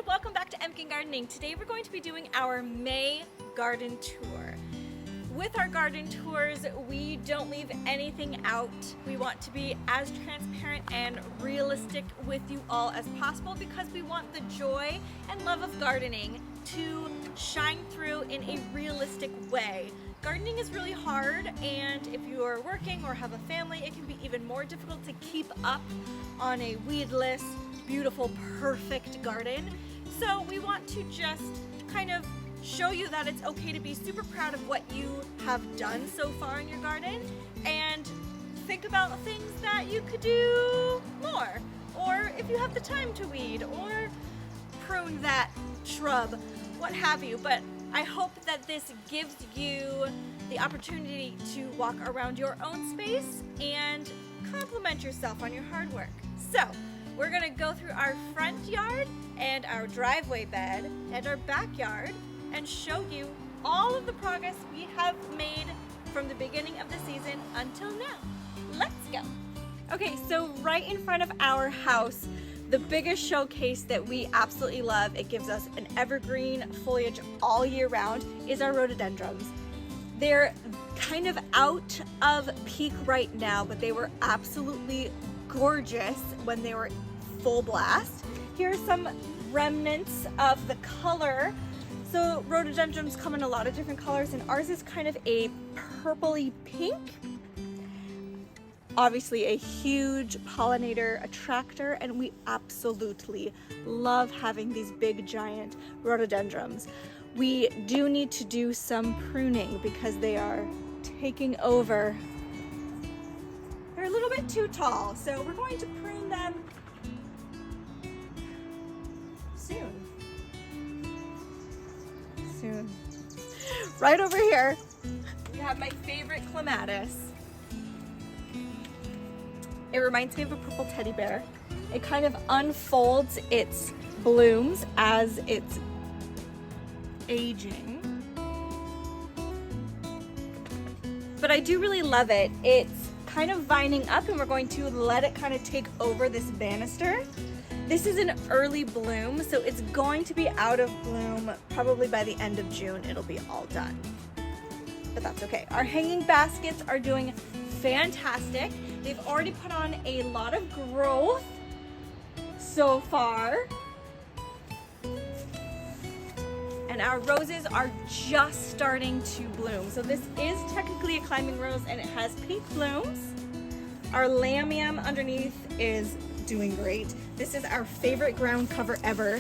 welcome back to Emken Gardening. Today we're going to be doing our May garden tour. With our garden tours, we don't leave anything out. We want to be as transparent and realistic with you all as possible because we want the joy and love of gardening to shine through in a realistic way. Gardening is really hard, and if you are working or have a family, it can be even more difficult to keep up on a weedless, beautiful, perfect garden. So we want to just kind of show you that it's okay to be super proud of what you have done so far in your garden and think about things that you could do more, or if you have the time to weed or prune that shrub, what have you. But I hope that this gives you the opportunity to walk around your own space and compliment yourself on your hard work. So we're gonna go through our front yard and our driveway bed and our backyard and show you all of the progress we have made from the beginning of the season until now. Let's go. Okay, so right in front of our house, the biggest showcase that we absolutely love, it gives us an evergreen foliage all year round, is our rhododendrons. They're kind of out of peak right now, but they were absolutely gorgeous when they were full blast. Here are some remnants of the color. So rhododendrons come in a lot of different colors, and ours is kind of a purpley pink. Obviously a huge pollinator attractor, and we absolutely love having these big giant rhododendrons. We do need to do some pruning because they are taking over. They're a little bit too tall, so we're going to prune them soon. Right over here, we have my favorite clematis. It reminds me of a purple teddy bear. It kind of unfolds its blooms as it's aging. But I do really love it. It's kind of vining up, and we're going to let it kind of take over this banister. This is an early bloom, so it's going to be out of bloom probably by the end of June. It'll be all done, but that's okay. Our hanging baskets are doing fantastic. They've already put on a lot of growth so far. And our roses are just starting to bloom. So this is technically a climbing rose, and it has pink blooms. Our lamium underneath is doing great. This is our favorite ground cover ever.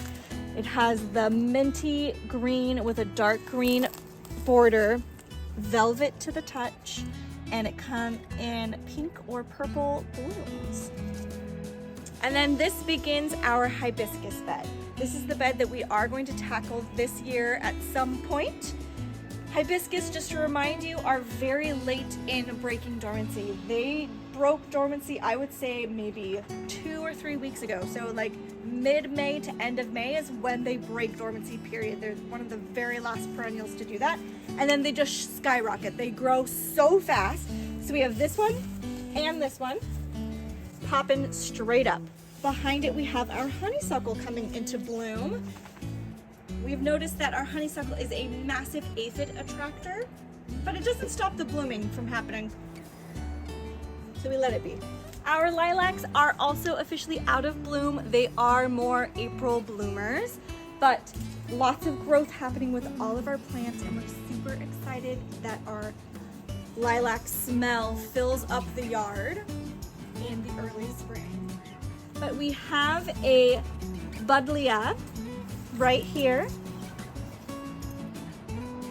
It has the minty green with a dark green border, velvet to the touch, and it comes in pink or purple blooms. And then this begins our hibiscus bed. This is the bed that we are going to tackle this year at some point. Hibiscus, just to remind you, are very late in breaking dormancy. They broke dormancy, I would say maybe 2 or 3 weeks ago. So like mid-May to end of May is when they break dormancy, period. They're one of the very last perennials to do that. And then they just skyrocket. They grow so fast. So we have this one and this one popping straight up. Behind it we have our honeysuckle coming into bloom. We've noticed that our honeysuckle is a massive aphid attractor, but it doesn't stop the blooming from happening, so we let it be. Our lilacs are also officially out of bloom. They are more April bloomers, but lots of growth happening with all of our plants, and we're super excited that our lilac smell fills up the yard in the early spring. But we have a buddleia right here,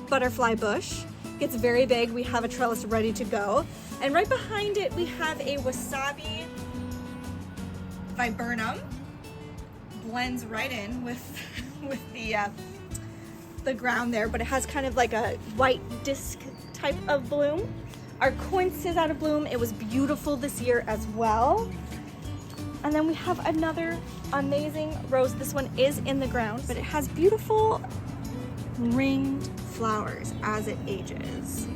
butterfly bush. Gets very big. We have a trellis ready to go. And right behind it, we have a wasabi viburnum. Blends right in with the ground there, but it has kind of like a white disc type of bloom. Our quince is out of bloom. It was beautiful this year as well. And then we have another amazing rose. This one is in the ground, but it has beautiful ringed flowers as it ages.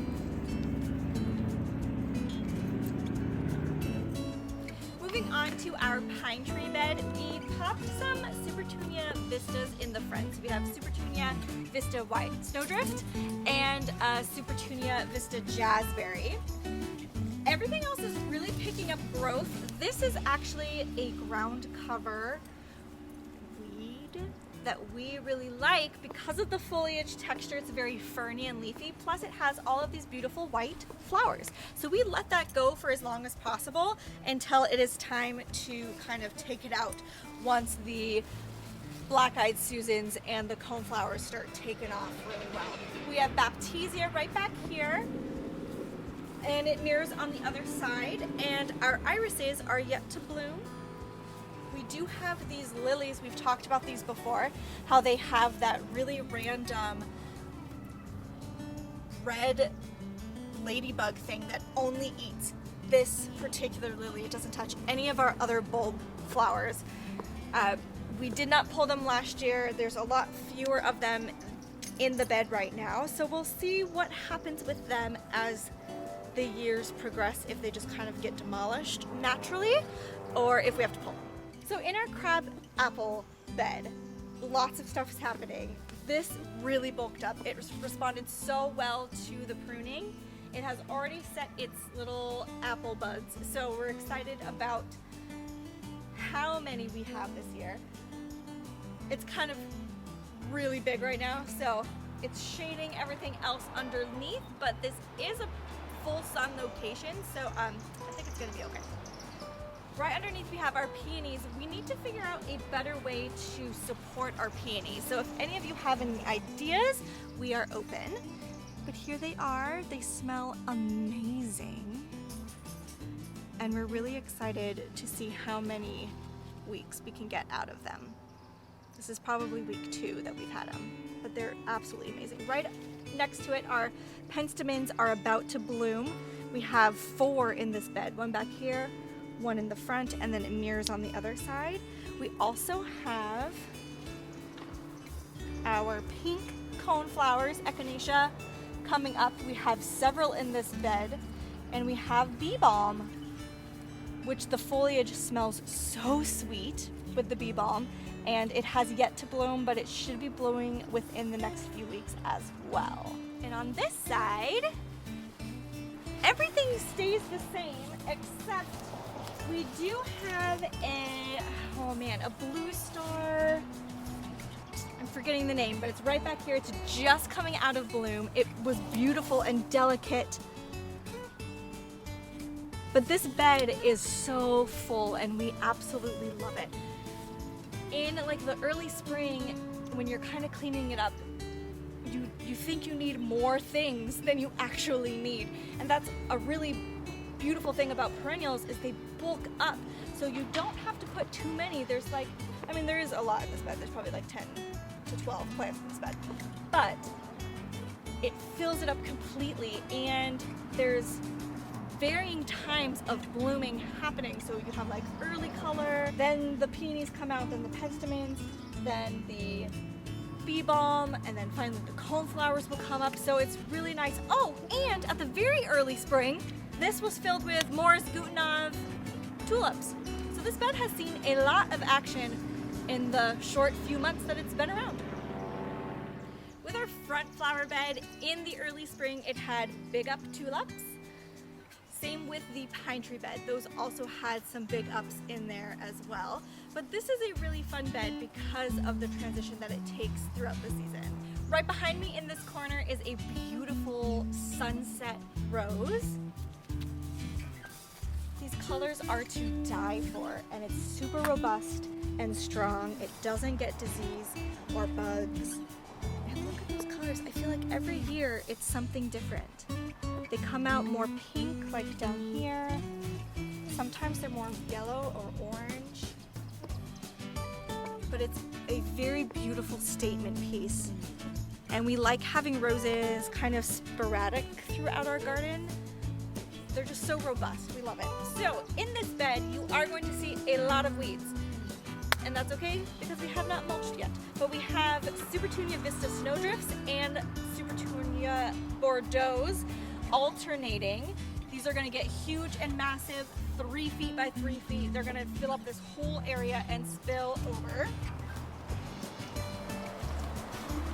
Moving on to our pine tree bed, we popped some Supertunia vistas in the front. So we have Supertunia Vista White Snowdrift and Supertunia Vista Jazzberry. Everything else is really picking up growth. This is actually a ground cover weed that we really like because of the foliage texture. It's very ferny and leafy, plus it has all of these beautiful white flowers. So we let that go for as long as possible until it is time to kind of take it out once the black-eyed Susans and the coneflowers start taking off really well. We have Baptisia right back here, and it mirrors on the other side, and our irises are yet to bloom. We do have these lilies, we've talked about these before, how they have that really random red ladybug thing that only eats this particular lily. It doesn't touch any of our other bulb flowers. We did not pull them last year. There's a lot fewer of them in the bed right now, so we'll see what happens with them as the years progress, if they just kind of get demolished naturally or if we have to pull them. So in our crab apple bed, lots of stuff is happening. This really bulked up. It responded so well to the pruning. It has already set its little apple buds, so we're excited about how many we have this year. It's kind of really big right now, so it's shading everything else underneath, but this is a full sun location, so I think it's gonna be okay. Right underneath we have our peonies. We need to figure out a better way to support our peonies. So if any of you have any ideas, we are open. But here they are. They smell amazing. And we're really excited to see how many weeks we can get out of them. This is probably week 2 that we've had them, but they're absolutely amazing. Right next to it, our penstemons are about to bloom. We have 4 in this bed, one back here, one in the front, and then it mirrors on the other side. We also have our pink coneflowers, echinacea, coming up. We have several in this bed, and we have bee balm, which the foliage smells so sweet with the bee balm, and it has yet to bloom, but it should be blooming within the next few weeks as well. And on this side, everything stays the same, except we do have a blue star. I'm forgetting the name, but it's right back here. It's just coming out of bloom. It was beautiful and delicate. But this bed is so full and we absolutely love it. In like the early spring, when you're kind of cleaning it up, you think you need more things than you actually need. And that's a really beautiful thing about perennials, is they bulk up. So you don't have to put too many. There's like, I mean, there is a lot in this bed. There's probably like 10 to 12 plants in this bed. But it fills it up completely, and there's varying times of blooming happening. So you have like early color, then the peonies come out, then the penstemons, then the bee balm, and then finally the coneflowers will come up. So it's really nice. Oh, and at the very early spring, this was filled with Morris Gutenov tulips. So this bed has seen a lot of action in the short few months that it's been around. With our front flower bed, in the early spring, it had big up tulips. Same with the pine tree bed. Those also had some big ups in there as well. But this is a really fun bed because of the transition that it takes throughout the season. Right behind me in this corner is a beautiful sunset rose. These colors are to die for, and it's super robust and strong. It doesn't get disease or bugs. And look at those colors. I feel like every year it's something different. They come out more pink, like down here. Sometimes they're more yellow or orange. But it's a very beautiful statement piece. And we like having roses kind of sporadic throughout our garden. They're just so robust. We love it. So in this bed, you are going to see a lot of weeds. And that's okay because we have not mulched yet. But we have Supertunia Vista Snowdrifts and Supertunia Bordeaux alternating. These are going to get huge and massive, 3 feet by 3 feet. They're going to fill up this whole area and spill over.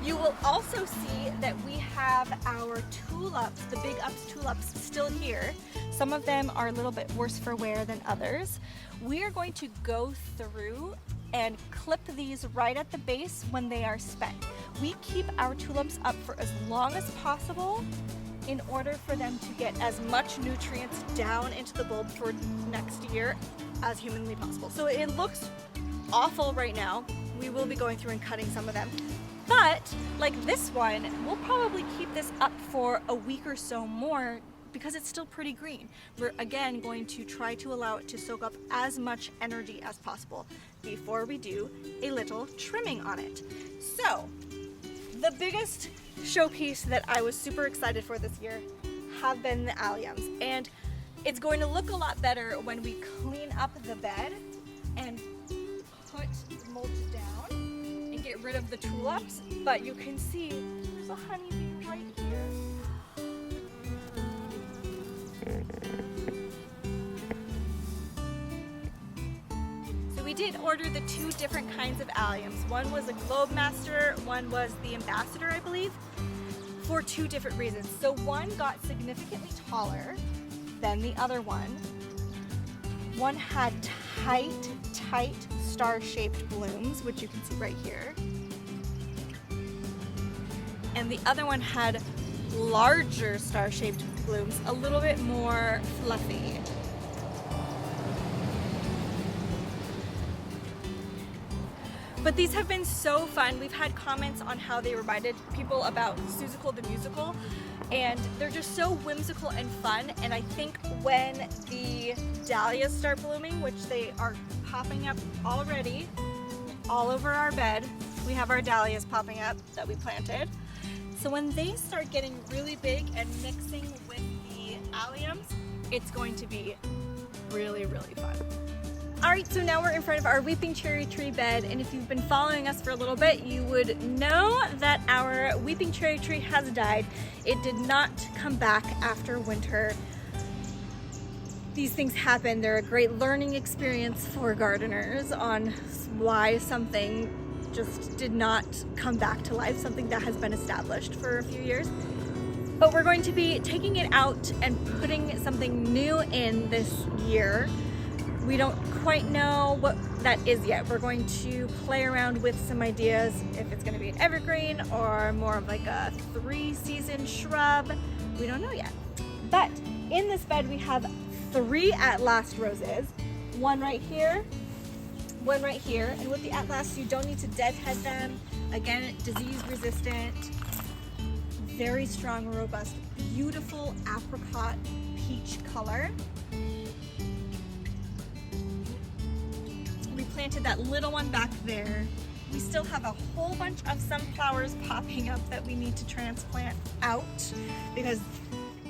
You will also see that we have our tulips, the big ups tulips, still here. Some of them are a little bit worse for wear than others. We are going to go through and clip these right at the base when they are spent. We keep our tulips up for as long as possible in order for them to get as much nutrients down into the bulb for next year as humanly possible. So it looks awful right now. We will be going through and cutting some of them. But like this one, we'll probably keep this up for a week or so more because it's still pretty green. We're again going to try to allow it to soak up as much energy as possible before we do a little trimming on it. So the biggest showpiece that I was super excited for this year have been the alliums, and it's going to look a lot better when we clean up the bed and put the mulch down and get rid of the tulips. But you can see there's a honeybee right here. So we did order the two different kinds of alliums. One was a Globe Master, one was the Ambassador, I believe, for two different reasons. So one got significantly taller than the other one. One had tight star-shaped blooms, which you can see right here. And the other one had larger star-shaped blooms, a little bit more fluffy. But these have been so fun. We've had comments on how they reminded people about Seussical the musical, and they're just so whimsical and fun. And I think when the dahlias start blooming, which they are popping up already all over our bed, we have our dahlias popping up that we planted. So when they start getting really big and mixing with the alliums, it's going to be really, really fun. All right, so now we're in front of our weeping cherry tree bed, and if you've been following us for a little bit, you would know that our weeping cherry tree has died. It did not come back after winter. These things happen. They're a great learning experience for gardeners on why something just did not come back to life, something that has been established for a few years. But we're going to be taking it out and putting something new in this year. We don't quite know what that is yet. We're going to play around with some ideas, if it's going to be an evergreen or more of like a 3-season shrub. We don't know yet. But in this bed we have 3 At-Last roses. One right here, one right here. And with the At-Last, you don't need to deadhead them. Again, disease resistant, very strong, robust, beautiful apricot peach color. We planted that little one back there. We still have a whole bunch of sunflowers popping up that we need to transplant out because,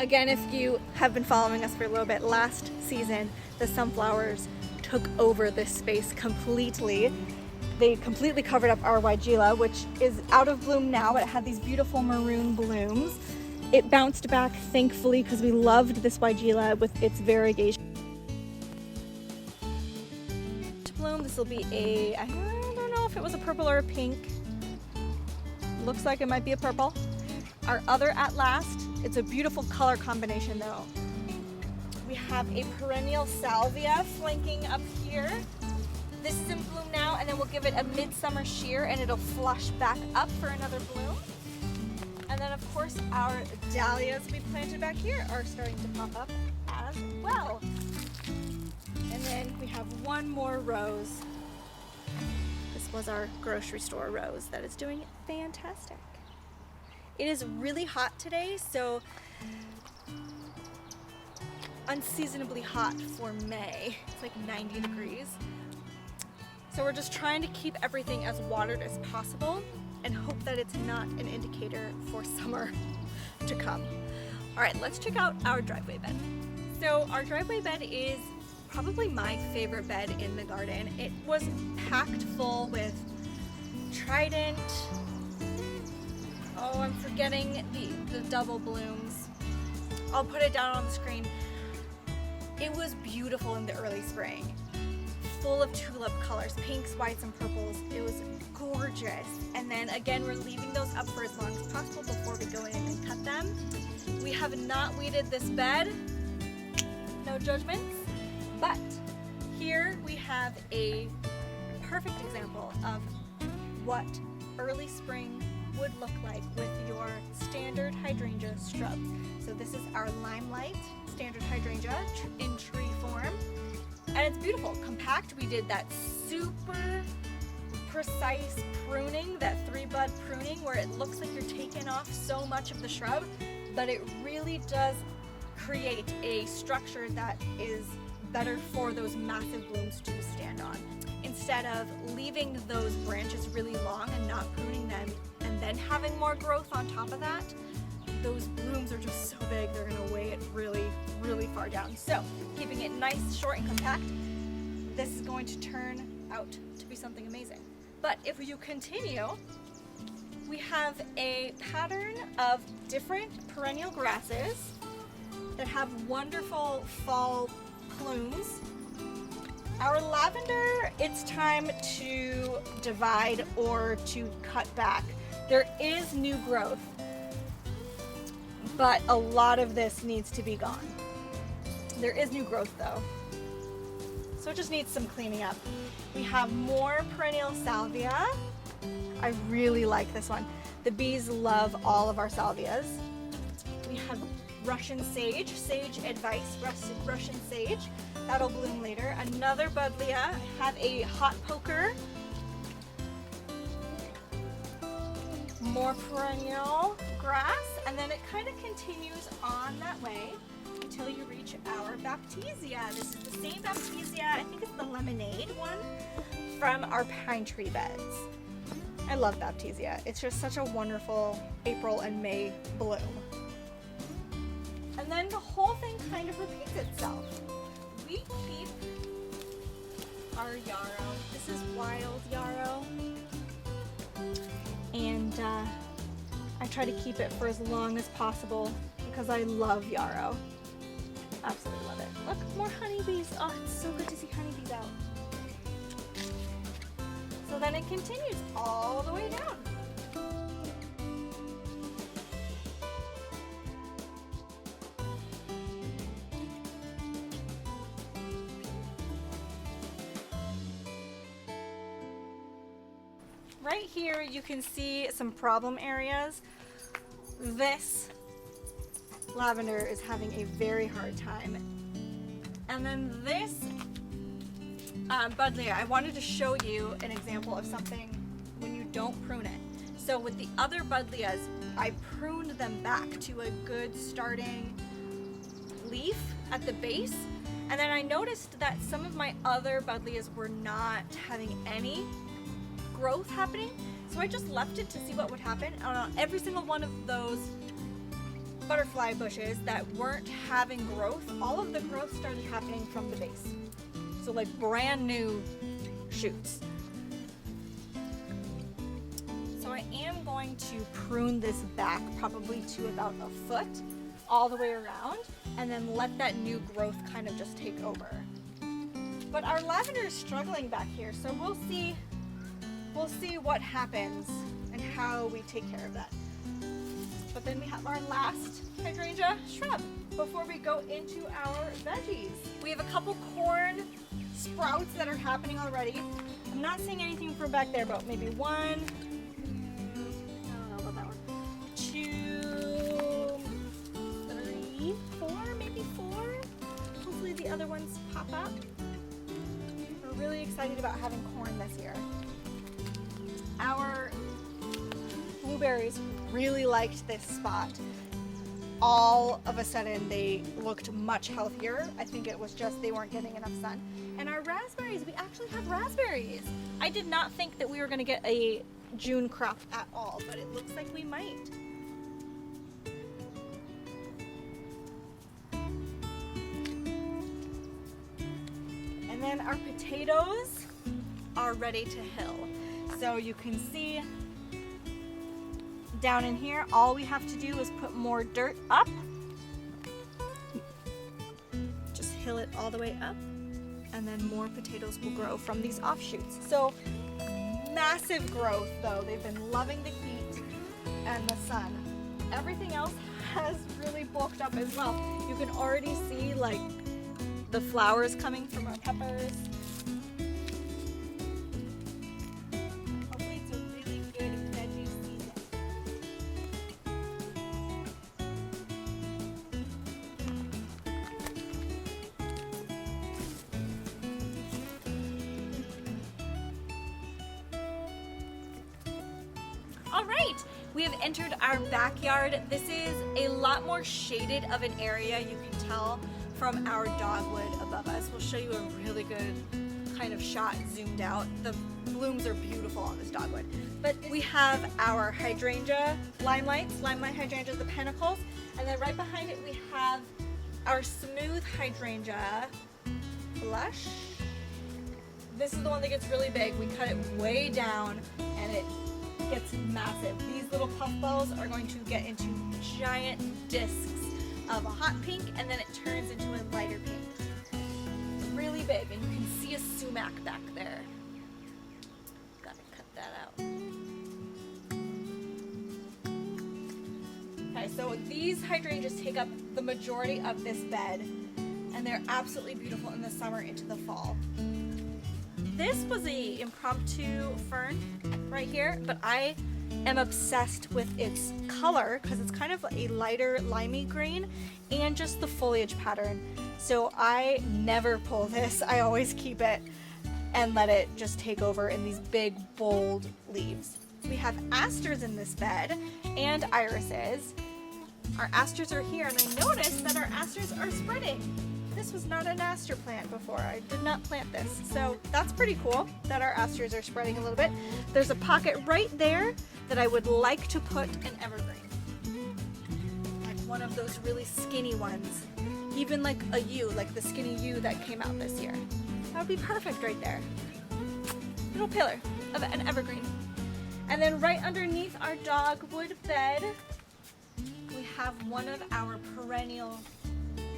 again, if you have been following us for a little bit, last season the sunflowers took over this space completely. They completely covered up our Weigela, which is out of bloom now, but it had these beautiful maroon blooms. It bounced back, thankfully, because we loved this Weigela with its variegation. Bloom. This will be a, I don't know if it was a purple or a pink. Looks like it might be a purple. Our other At-Last, it's a beautiful color combination though. We have a perennial salvia flanking up here. This is in bloom now, and then we'll give it a midsummer shear and it'll flush back up for another bloom. And then of course our dahlias we planted back here are starting to pop up as well. And then we have one more rose. This was our grocery store rose that is doing fantastic. It is really hot today, so unseasonably hot for May. It's like 90 degrees. So we're just trying to keep everything as watered as possible and hope that it's not an indicator for summer to come. All right, let's check out our driveway bed. So our driveway bed is probably my favorite bed in the garden. It was packed full with Trident. Oh, I'm forgetting the double blooms. I'll put it down on the screen. It was beautiful in the early spring. Full of tulip colors, pinks, whites, and purples. It was gorgeous. And And then again, we're leaving those up for as long as possible before we go in and cut them. We have not weeded this bed, no judgments, but here we have a perfect example of what early spring would look like with your standard hydrangea shrubs. So this is our limelight standard hydrangea in tree form, and it's beautiful, compact. We did that super precise pruning, that 3-bud pruning, where it looks like you're taking off so much of the shrub, but it really does create a structure that is better for those massive blooms to stand on. Instead of leaving those branches really long and not pruning them and then having more growth on top of that, those blooms are just so big, they're gonna weigh it really, really far down. So keeping it nice, short, and compact, this is going to turn out to be something amazing. But if you continue, we have a pattern of different perennial grasses that have wonderful fall plumes. Our lavender, it's time to divide or to cut back. There is new growth, but a lot of this needs to be gone. There is new growth though, so it just needs some cleaning up. We have more perennial salvia. I really like this one. The bees love all of our salvias. We have Russian sage, sage advice, Russian sage. That'll bloom later. Another buddleia. I have a hot poker. More perennial grass, and then it kind of continues on that way until you reach our baptisia. This is the same baptisia, I think it's the lemonade one, from our pine tree beds. I love baptisia. It's just such a wonderful April and May bloom. And then the whole thing kind of repeats itself. We keep our yarrow. This is wild yarrow. And I try to keep it for as long as possible because I love yarrow. Absolutely love it. Look, more honeybees. Oh, it's so good to see honeybees out. So then it continues all the way down. Right here you can see some problem areas. This lavender is having a very hard time. And then this buddleia, I wanted to show you an example of something when you don't prune it. So with the other buddleias, I pruned them back to a good starting leaf at the base. And then I noticed that some of my other buddleias were not having any growth happening, so I just left it to see what would happen. And on every single one of those butterfly bushes that weren't having growth, all of the growth started happening from the base. So like brand new shoots. So I am going to prune this back probably to about a foot all the way around, and then let that new growth kind of just take over. But our lavender is struggling back here, so we'll see what happens and how we take care of that. But then we have our last hydrangea shrub before we go into our veggies. We have a couple corn sprouts that are happening already. I'm not seeing anything from back there, but maybe one, I don't know about that one, 2, 3, 4, maybe 4. Hopefully the other ones pop up. We're really excited about having corn this year. Our blueberries really liked this spot. All of a sudden they looked much healthier. I think it was just they weren't getting enough sun. And our raspberries, we actually have raspberries. I did not think that we were gonna get a June crop at all, but it looks like we might. And then our potatoes are ready to hill. So you can see down in here, all we have to do is put more dirt up. Just hill it all the way up, and then more potatoes will grow from these offshoots. So massive growth though. They've been loving the heat and the sun. Everything else has really bulked up as well. You can already see like the flowers coming from our peppers. Hopefully it's a really good veggie season. All right, we have entered our backyard. This is a lot more shaded of an area, you can tell from our dogwood above us. We'll show you a really good kind of shot zoomed out. The blooms are beautiful on this dogwood. But we have our hydrangea limelight hydrangea, the panicles, and then right behind it we have our smooth hydrangea blush. This is the one that gets really big. We cut it way down and it gets massive. These little puffballs are going to get into giant discs of a hot pink, and then it turns into a lighter pink. Really big, and you can see a sumac back there. Gotta cut that out. Okay, so these hydrangeas take up the majority of this bed, and they're absolutely beautiful in the summer into the fall. This was a impromptu fern right here, but I am obsessed with its color because it's kind of a lighter limey green and just the foliage pattern. So I never pull this. I always keep it and let it just take over in these big, bold leaves. We have asters in this bed and irises. Our asters are here, and I noticed that our asters are spreading. This was not an aster plant before. I did not plant this. So that's pretty cool that our asters are spreading a little bit. There's a pocket right there that I would like to put an evergreen. Like one of those really skinny ones. Even like a yew, like the skinny yew that came out this year. That would be perfect right there. Little pillar of an evergreen. And then right underneath our dogwood bed, we have one of our perennial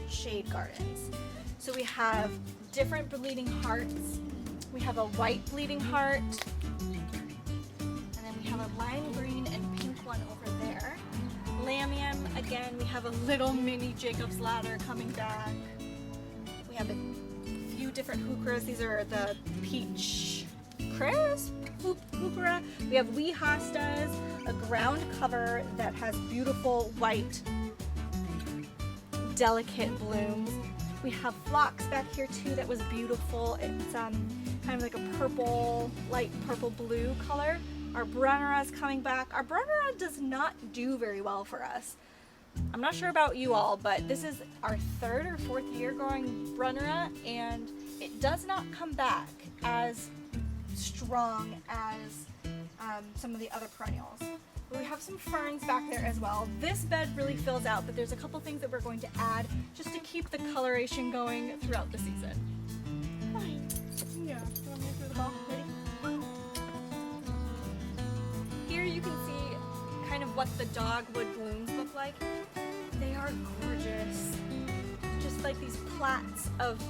shade gardens. So we have different bleeding hearts. We have a white bleeding heart, and then we have a lime green and pink one over there. Lamium, again, we have a little mini Jacob's ladder coming back. We have a few different heucheras. These are the peach crisp heuchera. We have wee hostas, a ground cover that has beautiful white delicate blooms. We have phlox back here too that was beautiful. It's kind of like a purple, light purple blue color. Our Brunnera is coming back. Our Brunnera does not do very well for us. I'm not sure about you all, but this is our third or fourth year growing Brunnera, and it does not come back as strong as some of the other perennials. We have some ferns back there as well. This bed really fills out, but there's a couple things that we're going to add just to keep the coloration going throughout the season. Hi. Yeah, you want me to throw the ball? Ready? Here you can see kind of what the dogwood blooms look like. They are gorgeous. Just like these plaits of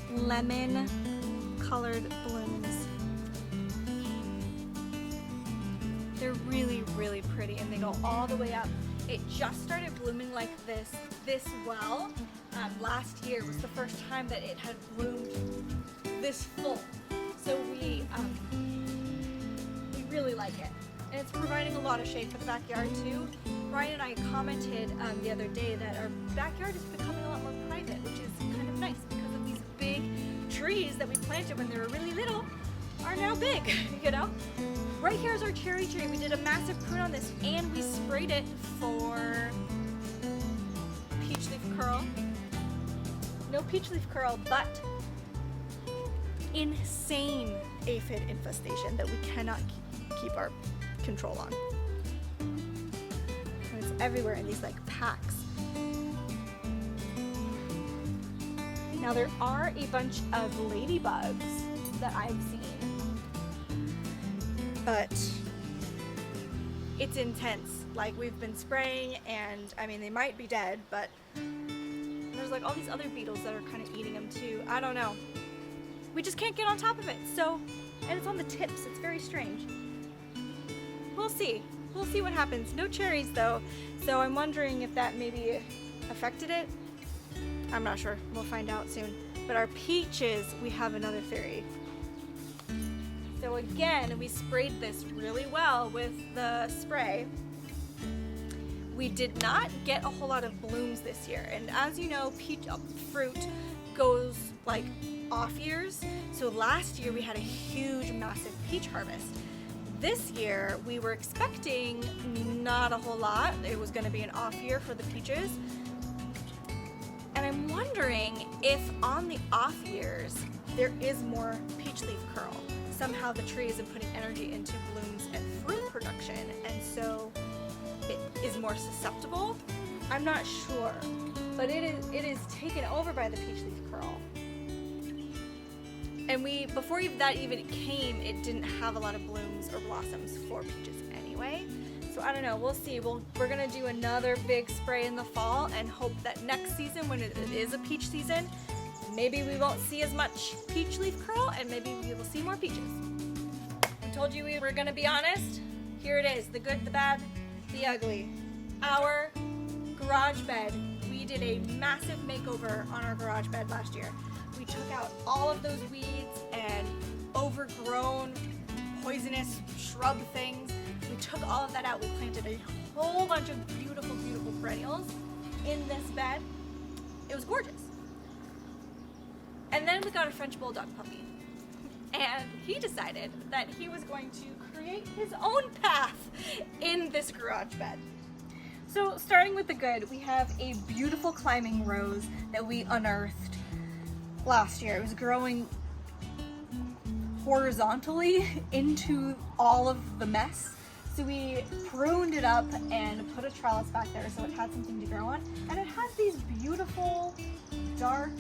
lemon colored blooms. They're really, really pretty, and they go all the way up. It just started blooming like this well. Last year was the first time that it had bloomed this full. So we really like it. And it's providing a lot of shade for the backyard too. Ryan and I commented the other day that our backyard is becoming a lot more private, which is kind of nice because of these big trees that we planted when they were really little are now big, you know? Right here is our cherry tree. We did a massive prune on this, and we sprayed it for peach leaf curl. No peach leaf curl, but insane aphid infestation that we cannot keep our control on. And it's everywhere in these like packs. Now there are a bunch of ladybugs that I've seen. But it's intense. Like, we've been spraying, and I mean, they might be dead, but there's like all these other beetles that are kind of eating them too. I don't know. We just can't get on top of it. So and it's on the tips. It's very strange. We'll see. We'll see what happens. No cherries though, so I'm wondering if that maybe affected it. I'm not sure. We'll find out soon. But our peaches, we have another theory. So again, we sprayed this really well with the spray. We did not get a whole lot of blooms this year, and as you know, peach fruit goes like off years. So last year we had a huge, massive peach harvest. This year we were expecting not a whole lot. It was going to be an off year for the peaches. And I'm wondering if on the off years there is more peach leaf curl. Somehow the tree isn't putting energy into blooms and fruit production, and so it is more susceptible. I'm not sure, but it is taken over by the peach leaf curl. And before that even came, it didn't have a lot of blooms or blossoms for peaches anyway. So I don't know, we'll see. We're gonna do another big spray in the fall and hope that next season, when it is a peach season, maybe we won't see as much peach leaf curl and maybe we will see more peaches. I told you we were gonna be honest. Here it is, the good, the bad, the ugly. Our garage bed. We did a massive makeover on our garage bed last year. We took out all of those weeds and overgrown poisonous shrub things. We took all of that out. We planted a whole bunch of beautiful, beautiful perennials in this bed. It was gorgeous. And then we got a French Bulldog puppy. And he decided that he was going to create his own path in this garage bed. So starting with the good, we have a beautiful climbing rose that we unearthed last year. It was growing horizontally into all of the mess. So we pruned it up and put a trellis back there so it had something to grow on. And it has these beautiful, dark,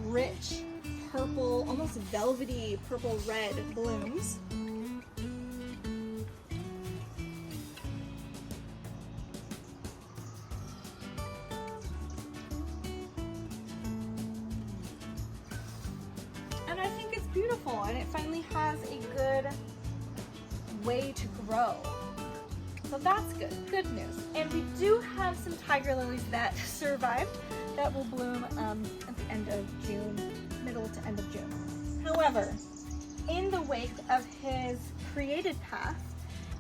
rich, purple, almost velvety purple-red blooms. And I think it's beautiful, and it finally has a good way to grow. So that's good, good news. And we do have some tiger lilies that survived that will bloom at the end of June, middle to end of June. However, in the wake of his created path,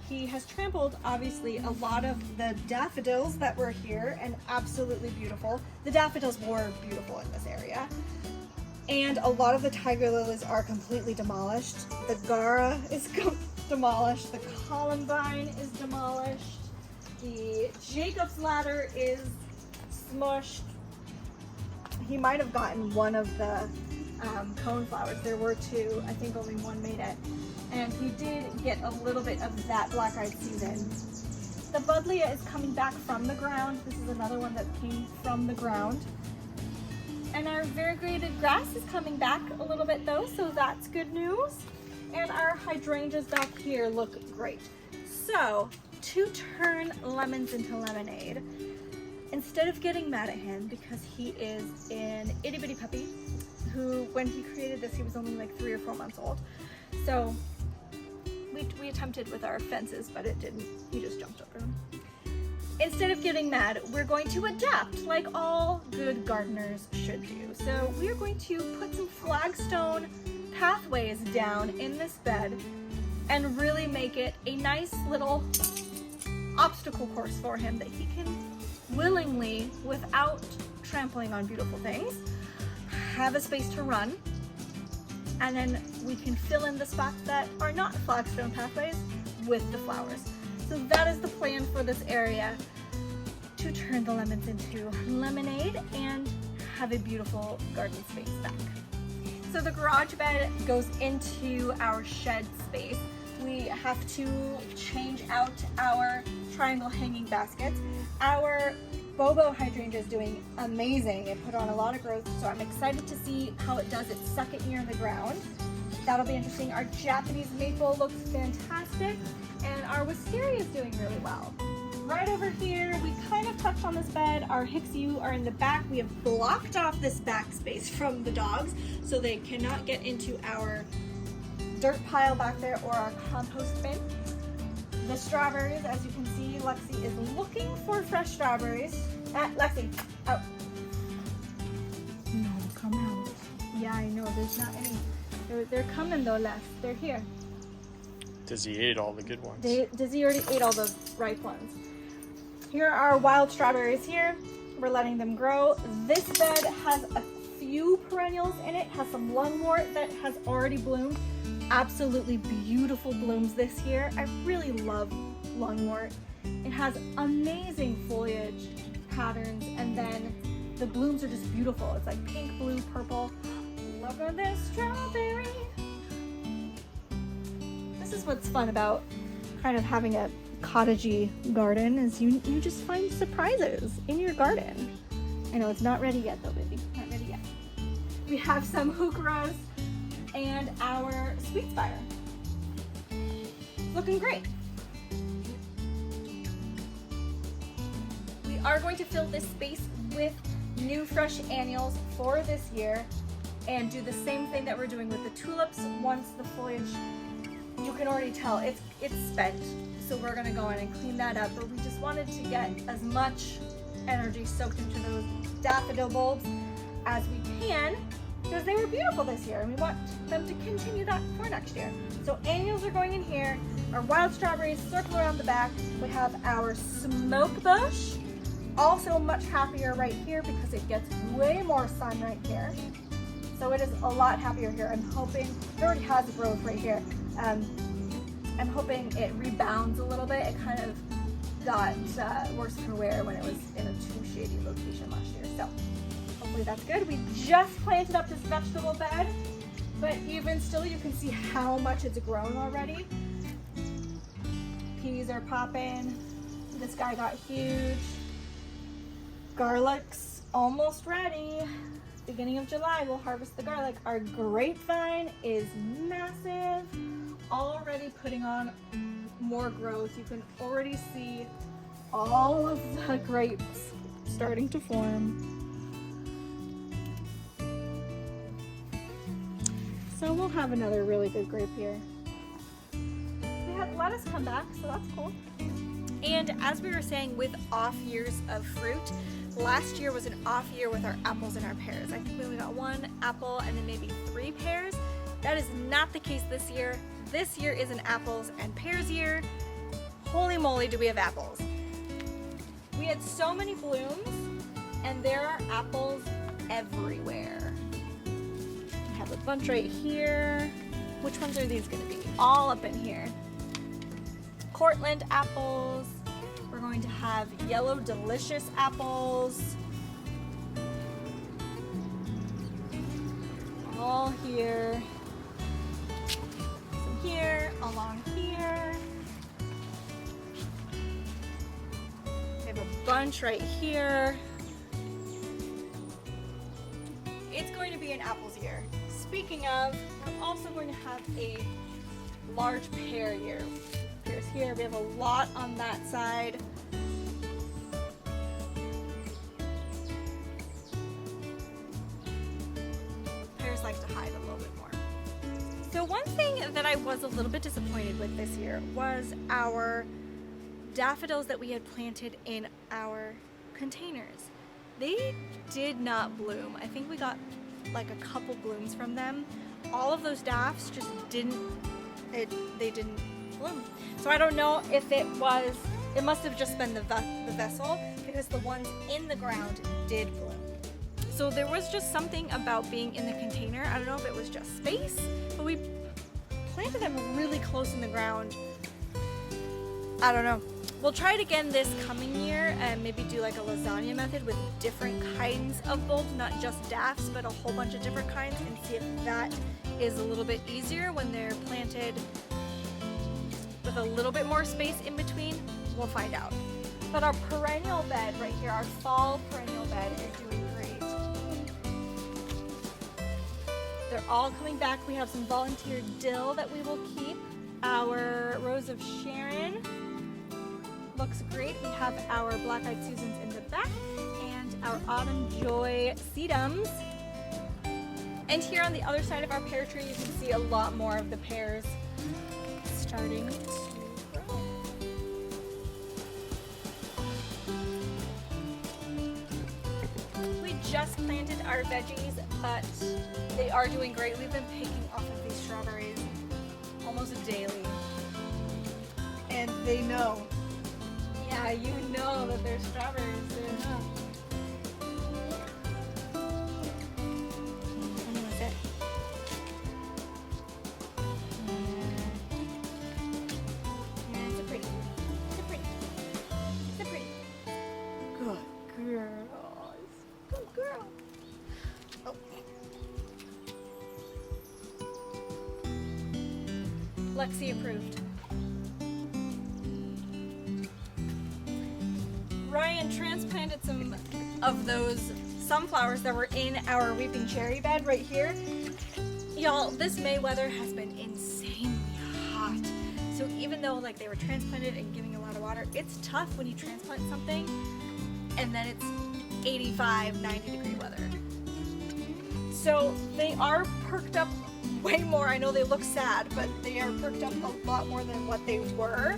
he has trampled, obviously, a lot of the daffodils that were here, and absolutely beautiful. The daffodils were beautiful in this area. And a lot of the tiger lilies are completely demolished. The Gara is demolished. The columbine is demolished. The Jacob's ladder is smushed. He might have gotten one of the cone flowers. There were two. I think only one made it. And he did get a little bit of that black-eyed season. The buddleia is coming back from the ground. This is another one that came from the ground. And our variegated grass is coming back a little bit though, so that's good news. And our hydrangeas back here look great. So, to turn lemons into lemonade, instead of getting mad at him because he is an itty bitty puppy who, when he created this, he was only like 3 or 4 months old. So we attempted with our fences, but it didn't. He just jumped over them. Instead of getting mad, we're going to adapt like all good gardeners should do. So we're going to put some flagstone pathways down in this bed and really make it a nice little obstacle course for him that he can willingly, without trampling on beautiful things, have a space to run. And then we can fill in the spots that are not flagstone pathways with the flowers. So that is the plan for this area, to turn the lemons into lemonade and have a beautiful garden space back. So the garage bed goes into our shed space. We have to change out our triangle hanging baskets. Our Bobo hydrangea is doing amazing. It put on a lot of growth, so I'm excited to see how it does its second year in the ground. That'll be interesting. Our Japanese maple looks fantastic, and our wisteria is doing really well. Right over here, we kind of touched on this bed. Our Hicksue are in the back. We have blocked off this back space from the dogs, so they cannot get into our dirt pile back there or our compost bin. The strawberries, as you can see, Lexi is looking for fresh strawberries. Lexi, out. No, come out. Yeah, I know, there's not any. They're coming though, Les. They're here. Dizzy ate all the good ones. Dizzy already ate all the ripe ones. Here are wild strawberries here. We're letting them grow. This bed has a few perennials in it, has some lungwort that has already bloomed. Absolutely beautiful blooms this year. I really love lungwort. It has amazing foliage patterns, and then the blooms are just beautiful. It's like pink, blue, purple. Look at this strawberry. This is what's fun about kind of having a cottagey garden, is you just find surprises in your garden. I know it's not ready yet though, baby. Not ready yet. We have some heucheras and our sweet spire. Looking great. We are going to fill this space with new fresh annuals for this year and do the same thing that we're doing with the tulips. Once the foliage, you can already tell it's spent, so we're gonna go in and clean that up, but we just wanted to get as much energy soaked into those daffodil bulbs as we can, because they were beautiful this year and we want them to continue that for next year. So annuals are going in here, our wild strawberries circle around the back. We have our smoke bush, also much happier right here because it gets way more sun right here. So it is a lot happier here. I'm hoping, it already has growth right here. I'm hoping it rebounds a little bit. It kind of got worse for wear when it was in a too shady location last year. So hopefully that's good. We just planted up this vegetable bed, but even still you can see how much it's grown already. Peas are popping. This guy got huge. Garlic's almost ready. Beginning of July, we'll harvest the garlic. Our grapevine is massive, already putting on more growth. You can already see all of the grapes starting to form. So we'll have another really good grape year. We had lettuce come back, so that's cool. And as we were saying, with off years of fruit, last year was an off year with our apples and our pears. I think we only got 1 apple and then maybe 3 pears. That is not the case this year. This year is an apples and pears year. Holy moly, do we have apples. We had so many blooms and there are apples everywhere. We have a bunch right here. Which ones are these gonna be? All up in here. Cortland apples. We're going to have yellow delicious apples. All here. Some here, along here. We have a bunch right here. It's going to be an apples year. Speaking of, we're also going to have a large pear year. Pears here, we have a lot on that side. Pears like to hide a little bit more. So one thing that I was a little bit disappointed with this year was our daffodils that we had planted in our containers. They did not bloom. I think we got like a couple blooms from them. All of those daffs just didn't bloom. So I don't know if it must have just been the vessel, because the ones in the ground did bloom. So there was just something about being in the container. I don't know if it was just space, but we planted them really close in the ground. I don't know. We'll try it again this coming year and maybe do like a lasagna method with different kinds of bulbs, not just daffs, but a whole bunch of different kinds, and see if that is a little bit easier when they're planted with a little bit more space in between. We'll find out. But our perennial bed right here, our fall perennial bed, is doing great. They're all coming back. We have some volunteer dill that we will keep. Our Rose of Sharon looks great. We have our Black-Eyed Susans in the back and our Autumn Joy sedums. And here on the other side of our pear tree, you can see a lot more of the pears starting to grow. We just planted our veggies, but they are doing great. We've been picking off of these strawberries almost daily. And they know. Yeah, you know that there's strawberries there. Lexi approved. Ryan transplanted some of those sunflowers that were in our weeping cherry bed right here. Y'all, this May weather has been insanely hot. So even though like they were transplanted and giving a lot of water, it's tough when you transplant something and then it's 85, 90 degree weather. So they are perked up way more. I know they look sad, but they are perked up a lot more than what they were,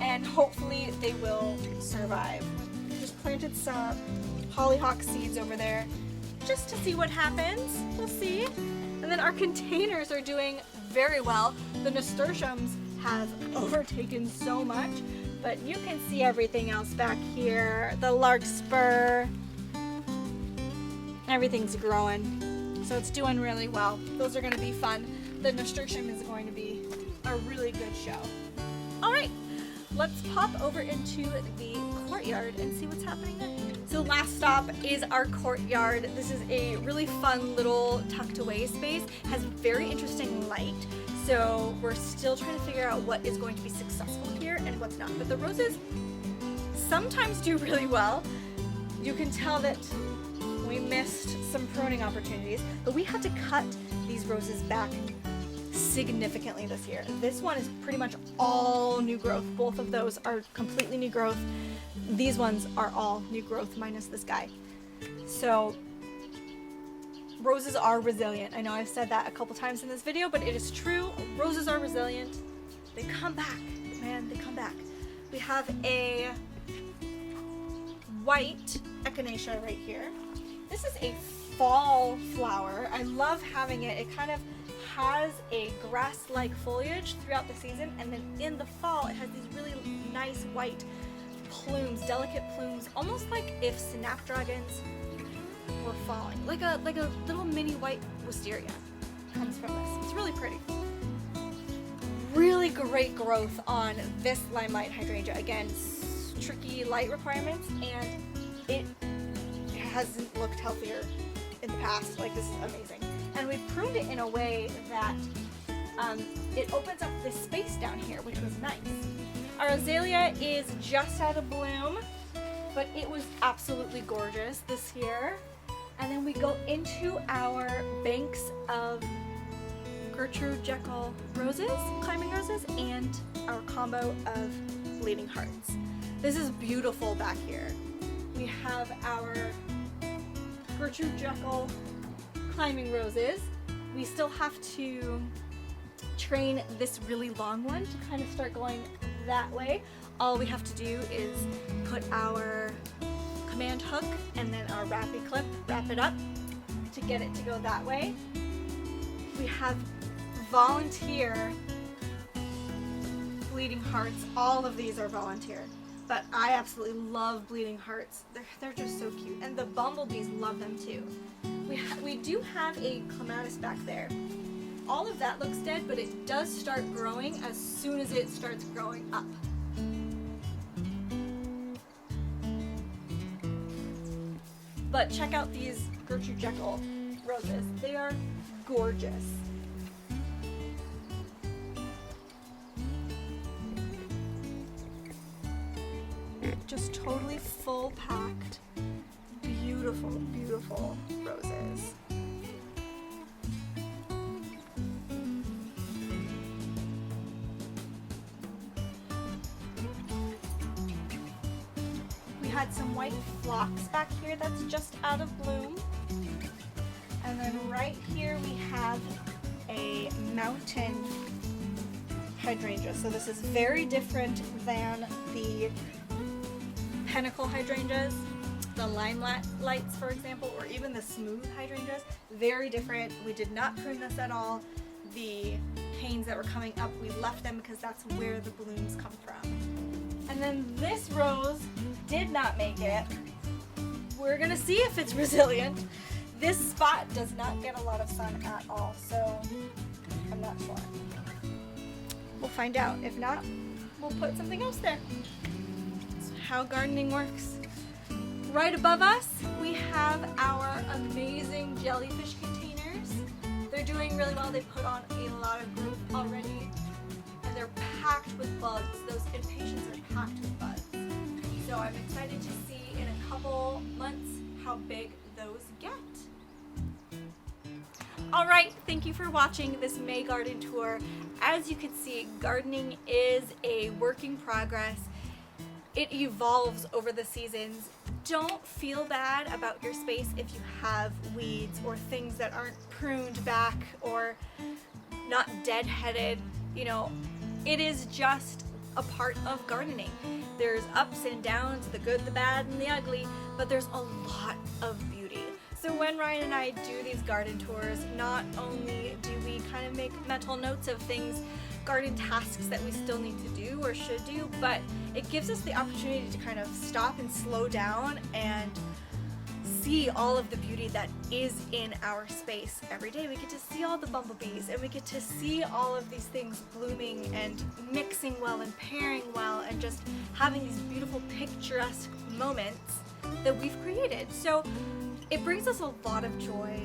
and hopefully they will survive. Just planted some hollyhock seeds over there just to see what happens. We'll see. And then our containers are doing very well. The nasturtiums have overtaken so much, but you can see everything else back here. The larkspur, everything's growing. So it's doing really well. Those are going to be fun. The nasturtium is going to be a really good show. All right, let's pop over into the courtyard and see what's happening there. So last stop is our courtyard. This is a really fun little tucked away space. It has very interesting light. So we're still trying to figure out what is going to be successful here and what's not. But the roses sometimes do really well. You can tell that we missed some pruning opportunities, but we had to cut these roses back significantly this year. This one is pretty much all new growth. Both of those are completely new growth. These ones are all new growth minus this guy. So roses are resilient. I know I've said that a couple times in this video, but it is true. Roses are resilient. They come back, man, they come back. We have a white echinacea right here. This is a fall flower. I love having it. It kind of has a grass-like foliage throughout the season, and then in the fall it has these really nice white plumes, delicate plumes, almost like if snapdragons were falling. Like a little mini white wisteria comes from this. It's really pretty. Really great growth on this limelight hydrangea. Again, tricky light requirements, and it hasn't looked healthier in the past. Like, this is amazing. And we pruned it in a way that it opens up this space down here, which was nice. Our azalea is just out of bloom, but it was absolutely gorgeous this year. And then we go into our banks of Gertrude Jekyll roses, climbing roses, and our combo of bleeding hearts. This is beautiful back here. We have our Gertrude Jekyll climbing roses. We still have to train this really long one to kind of start going that way. All we have to do is put our command hook and then our wrappy clip, wrap it up to get it to go that way. We have volunteer bleeding hearts. All of these are volunteer, but I absolutely love bleeding hearts. They're just so cute, and the bumblebees love them too. We do have a clematis back there. All of that looks dead, but it does start growing as soon as it starts growing up. But check out these Gertrude Jekyll roses. They are gorgeous. Just totally full packed, beautiful, beautiful roses. We had some white phlox back here that's just out of bloom. And And then right here we have a mountain hydrangea. So this is very different than the pinnacle hydrangeas, the limelights, for example, or even the smooth hydrangeas. Very different. We did not prune this at all. The canes that were coming up, we left them because that's where the blooms come from. And then this rose did not make it. We're gonna see if it's resilient. This spot does not get a lot of sun at all, so I'm not sure. We'll find out. If not, we'll put something else there. That's how gardening works. Right above us, we have our amazing jellyfish containers. They're doing really well. They put on a lot of growth already, and they're packed with bugs. Those impatiens are packed with bugs. So I'm excited to see in a couple months how big those get. All right, thank you for watching this May garden tour. As you can see, gardening is a work in progress. It evolves over the seasons. Don't feel bad about your space if you have weeds or things that aren't pruned back or not deadheaded. You know, it is just a part of gardening. There's ups and downs, the good, the bad, and the ugly, but there's a lot of beauty. So when Ryan and I do these garden tours, not only do we kind of make mental notes of things, garden tasks that we still need to do or should do, but it gives us the opportunity to kind of stop and slow down and see all of the beauty that is in our space every day. We get to see all the bumblebees, and we get to see all of these things blooming and mixing well and pairing well and just having these beautiful picturesque moments that we've created. So it brings us a lot of joy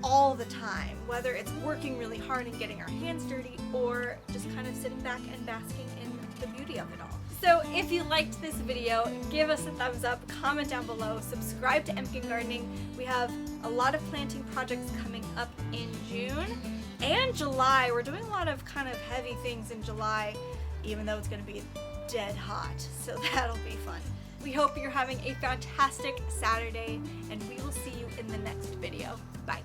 all the time, whether it's working really hard and getting our hands dirty or just kind of sitting back and basking in the beauty of it all. So if you liked this video, give us a thumbs up, comment down below, subscribe to Emken Gardening. We have a lot of planting projects coming up in June and July. We're doing a lot of kind of heavy things in July, even though it's going to be dead hot, so that'll be fun. We hope you're having a fantastic Saturday, and we will see you in the next video. Bye.